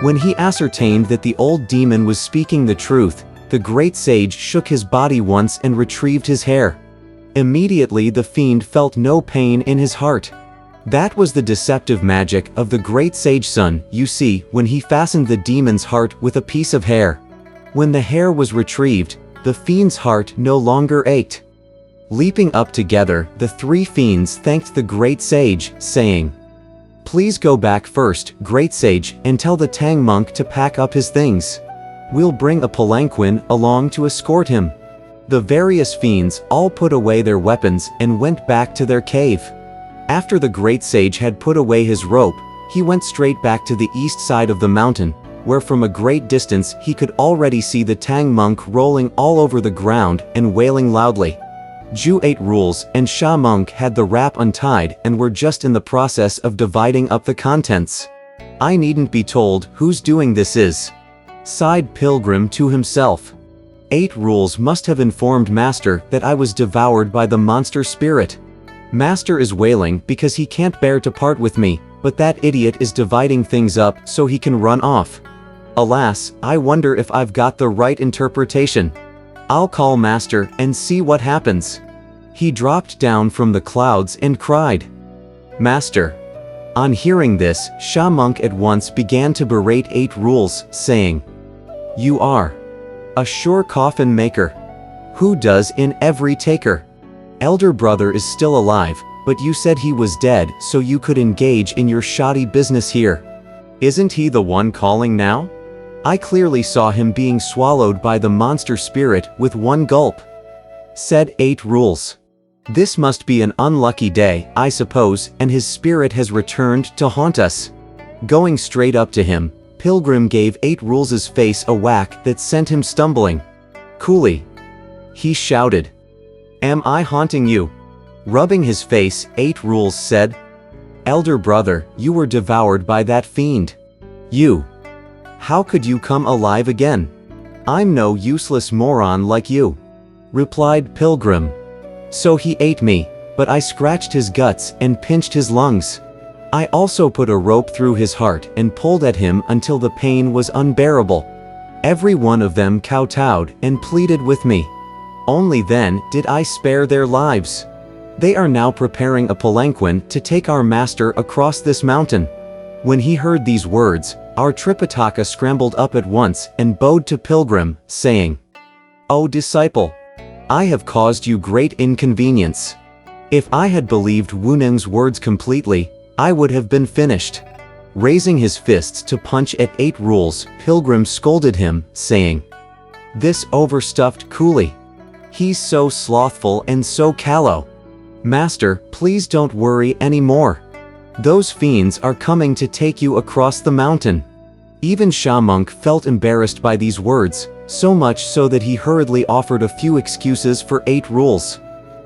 When he ascertained that the old demon was speaking the truth, the great sage shook his body once and retrieved his hair. Immediately the fiend felt no pain in his heart. That was the deceptive magic of the great sage Sun, you see, when he fastened the demon's heart with a piece of hair. When the hair was retrieved, the fiend's heart no longer ached. Leaping up together, the three fiends thanked the great sage, saying, "Please go back first, great sage, and tell the Tang monk to pack up his things. We'll bring a palanquin along to escort him." The various fiends all put away their weapons and went back to their cave. After the great sage had put away his rope, he went straight back to the east side of the mountain, where from a great distance he could already see the Tang monk rolling all over the ground and wailing loudly. Ju 8 Rules and Sha monk had the wrap untied and were just in the process of dividing up the contents. "I needn't be told whose doing this is," sighed Pilgrim to himself. 8 Rules must have informed Master that I was devoured by the monster spirit. Master is wailing because he can't bear to part with me, but that idiot is dividing things up so he can run off. Alas, I wonder if I've got the right interpretation. I'll call Master and see what happens. He dropped down from the clouds and cried, "Master." On hearing this, Sha monk at once began to berate 8 Rules, saying, "You are a sure coffin maker. Who does in every taker? Elder brother is still alive, but you said he was dead so you could engage in your shoddy business here. Isn't he the one calling now? I clearly saw him being swallowed by the monster spirit with one gulp," said 8 Rules. "This must be an unlucky day, I suppose, and his spirit has returned to haunt us." Going straight up to him, Pilgrim gave 8 Rules' face a whack that sent him stumbling. "Coolly," he shouted. "Am I haunting you?" Rubbing his face, 8 Rules said, "Elder brother, you were devoured by that fiend. You. How could you come alive again? I'm no useless moron like you," replied Pilgrim. "So he ate me, but I scratched his guts and pinched his lungs. I also put a rope through his heart and pulled at him until the pain was unbearable. Every one of them kowtowed and pleaded with me. Only then did I spare their lives. They are now preparing a palanquin to take our master across this mountain." When he heard these words, our Tripitaka scrambled up at once and bowed to Pilgrim, saying, "O disciple, I have caused you great inconvenience. If I had believed Wu Neng's words completely, I would have been finished." Raising his fists to punch at 8 Rules, Pilgrim scolded him, saying, "This overstuffed coolie. He's so slothful and so callow. Master, please don't worry anymore. Those fiends are coming to take you across the mountain." Even Sha monk felt embarrassed by these words, so much so that he hurriedly offered a few excuses for 8 Rules.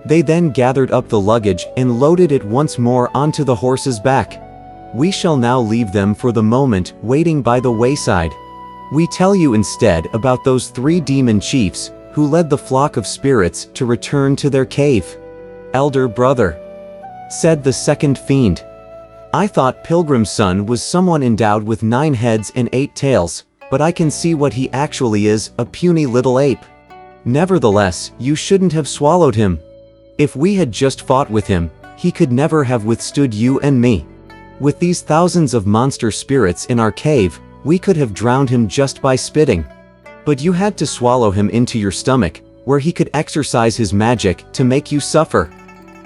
They then gathered up the luggage and loaded it once more onto the horse's back. We shall now leave them for the moment waiting by the wayside. We tell you instead about those 3 demon chiefs who led the flock of spirits to return to their cave. "Elder brother," said the second fiend, "I thought Pilgrim's son was someone endowed with 9 heads and 8 tails, but I can see what he actually is, a puny little ape. Nevertheless, you shouldn't have swallowed him. If we had just fought with him, he could never have withstood you and me. With these thousands of monster spirits in our cave, we could have drowned him just by spitting. But you had to swallow him into your stomach, where he could exercise his magic to make you suffer.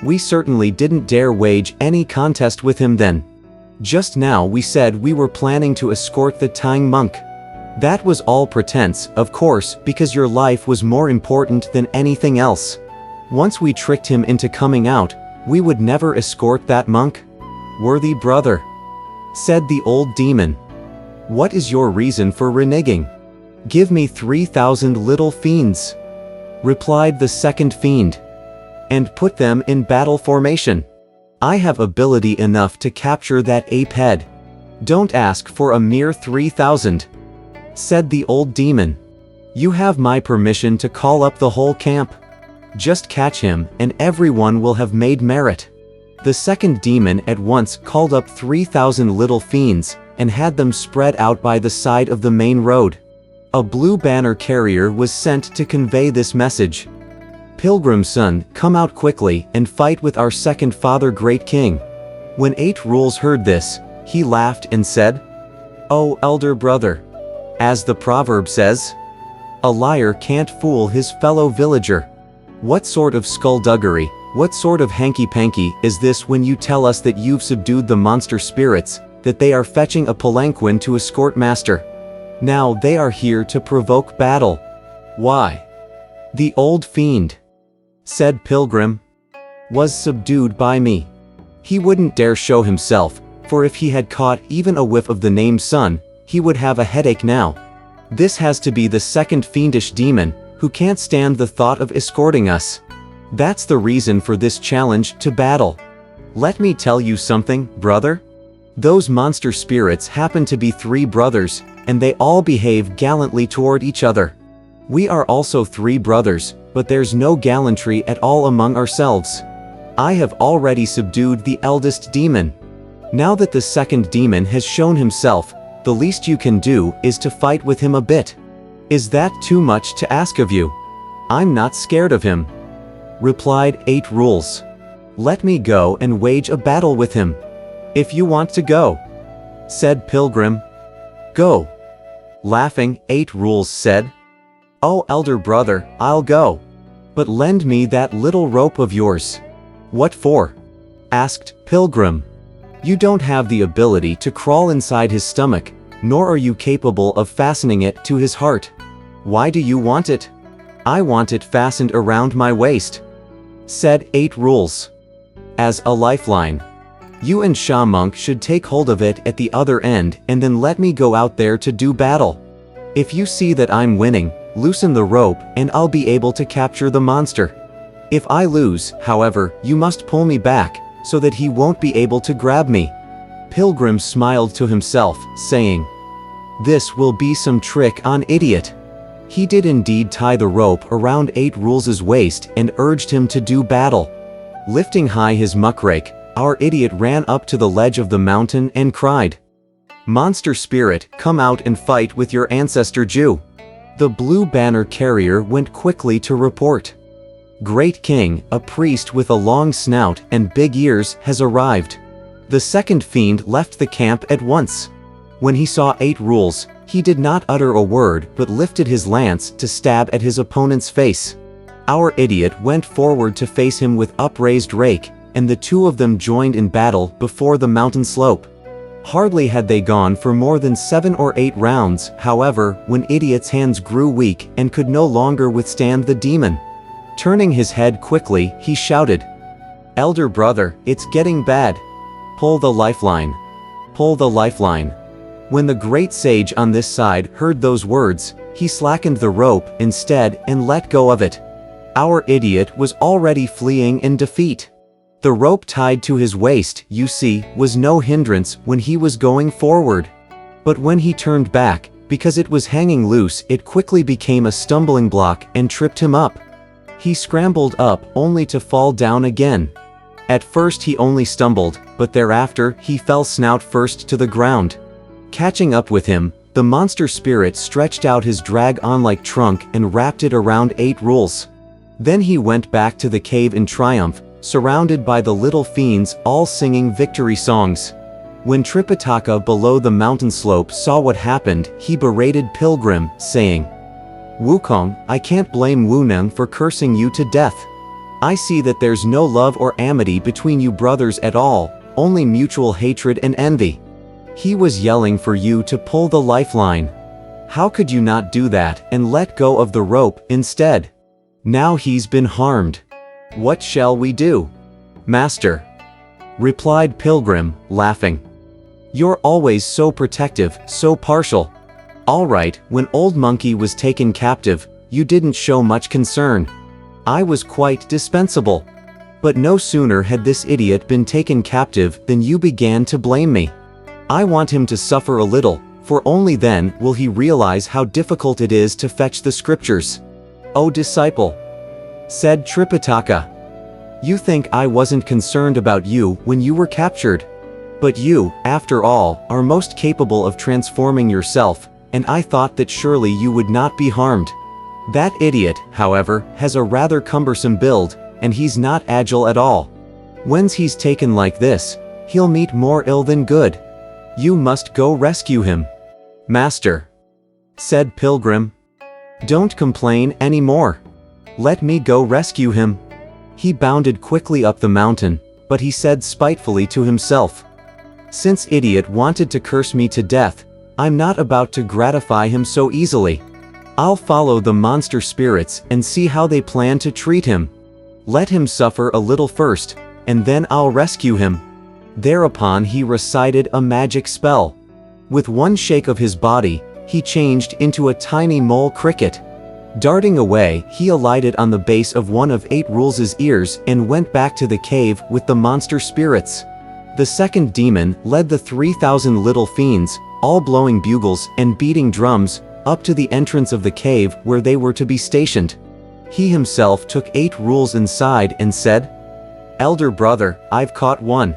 We certainly didn't dare wage any contest with him then. Just now we said we were planning to escort the Tang monk. That was all pretense, of course, because your life was more important than anything else. Once we tricked him into coming out, we would never escort that monk." "Worthy brother," said the old demon, "what is your reason for reneging?" "Give me 3,000 little fiends," replied the second fiend, "and put them in battle formation. I have ability enough to capture that ape head. Don't ask for a mere 3,000, said the old demon. You have my permission to call up the whole camp. Just catch him, and everyone will have made merit." The second demon at once called up 3,000 little fiends, and had them spread out by the side of the main road. A blue banner carrier was sent to convey this message. "Pilgrim son, come out quickly and fight with our second father great king." When 8 Rules heard this, he laughed and said, "Oh, elder brother. As the proverb says, a liar can't fool his fellow villager. What sort of skullduggery, what sort of hanky-panky is this when you tell us that you've subdued the monster spirits, that they are fetching a palanquin to escort master? Now they are here to provoke battle. Why? The old fiend," said Pilgrim, "was subdued by me. He wouldn't dare show himself, for if he had caught even a whiff of the named sun, he would have a headache now. This has to be the second fiendish demon, who can't stand the thought of escorting us. That's the reason for this challenge to battle. Let me tell you something, brother. Those monster spirits happen to be 3 brothers, and they all behave gallantly toward each other. We are also 3 brothers, but there's no gallantry at all among ourselves. I have already subdued the eldest demon. Now that the second demon has shown himself, the least you can do is to fight with him a bit. Is that too much to ask of you?" "I'm not scared of him," replied 8 Rules. "Let me go and wage a battle with him." "If you want to go," said Pilgrim. "Go." Laughing, 8 Rules said, "Oh, elder brother, I'll go. But lend me that little rope of yours." "What for?" asked Pilgrim. "You don't have the ability to crawl inside his stomach, nor are you capable of fastening it to his heart. Why do you want it?" "I want it fastened around my waist," said 8 Rules. "As a lifeline. You and Sha Monk should take hold of it at the other end and then let me go out there to do battle. If you see that I'm winning, loosen the rope and I'll be able to capture the monster. If I lose, however, you must pull me back, so that he won't be able to grab me." Pilgrim smiled to himself, saying, "This will be some trick on idiot." He did indeed tie the rope around 8 Rules' waist and urged him to do battle. Lifting high his muckrake, our idiot ran up to the ledge of the mountain and cried, "Monster spirit, come out and fight with your ancestor Jew." The blue banner carrier went quickly to report. "Great king, a priest with a long snout and big ears has arrived." The second fiend left the camp at once. When he saw 8 Rules, he did not utter a word but lifted his lance to stab at his opponent's face. Our idiot went forward to face him with upraised rake, and the 2 of them joined in battle before the mountain slope. Hardly had they gone for more than 7 or 8 rounds, however, when Idiot's hands grew weak and could no longer withstand the demon. Turning his head quickly, he shouted, "Elder brother, it's getting bad. Pull the lifeline. Pull the lifeline." When the great sage on this side heard those words, he slackened the rope instead and let go of it. Our idiot was already fleeing in defeat. The rope tied to his waist, you see, was no hindrance when he was going forward. But when he turned back, because it was hanging loose, it quickly became a stumbling block and tripped him up. He scrambled up only to fall down again. At first he only stumbled, but thereafter he fell snout first to the ground. Catching up with him, the monster spirit stretched out his drag-on-like trunk and wrapped it around 8 Rules. Then he went back to the cave in triumph, surrounded by the little fiends all singing victory songs. When Tripitaka below the mountain slope saw what happened, he berated Pilgrim, saying, "Wukong, I can't blame Wuneng for cursing you to death. I see that there's no love or amity between you brothers at all, only mutual hatred and envy. He was yelling for you to pull the lifeline. How could you not do that and let go of the rope instead? Now he's been harmed. What shall we do?" "Master," replied Pilgrim, laughing. "You're always so protective, so partial. All right, when Old Monkey was taken captive, you didn't show much concern. I was quite dispensable. But no sooner had this idiot been taken captive than you began to blame me. I want him to suffer a little, for only then will he realize how difficult it is to fetch the scriptures." "O disciple," said Tripitaka, "you think I wasn't concerned about you when you were captured? But you, after all, are most capable of transforming yourself, and I thought that surely you would not be harmed. That idiot, however, has a rather cumbersome build, and he's not agile at all. When's he's taken like this, he'll meet more ill than good. You must go rescue him." "Master," said Pilgrim, "don't complain any more. Let me go rescue him." He bounded quickly up the mountain, but he said spitefully to himself, "Since idiot wanted to curse me to death, I'm not about to gratify him so easily. I'll follow the monster spirits and see how they plan to treat him. Let him suffer a little first, and then I'll rescue him." Thereupon he recited a magic spell. With one shake of his body, he changed into a tiny mole cricket. Darting away, he alighted on the base of one of 8 Rules' ears and went back to the cave with the monster spirits. The second demon led the 3,000 little fiends, all blowing bugles and beating drums, up to the entrance of the cave where they were to be stationed. He himself took 8 Rules inside and said, "Elder brother, I've caught one."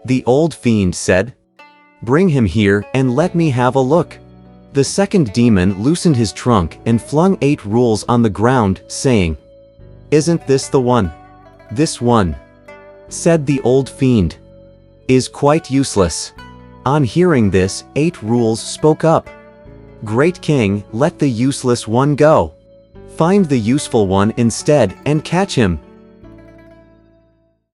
The old fiend said, "Bring him here and let me have a look." The second demon loosened his trunk and flung 8 Rules on the ground, saying, "Isn't this the one?" "This one," said the old fiend, "is quite useless." On hearing this, 8 Rules spoke up. "Great king, let the useless one go. Find the useful one instead and catch him."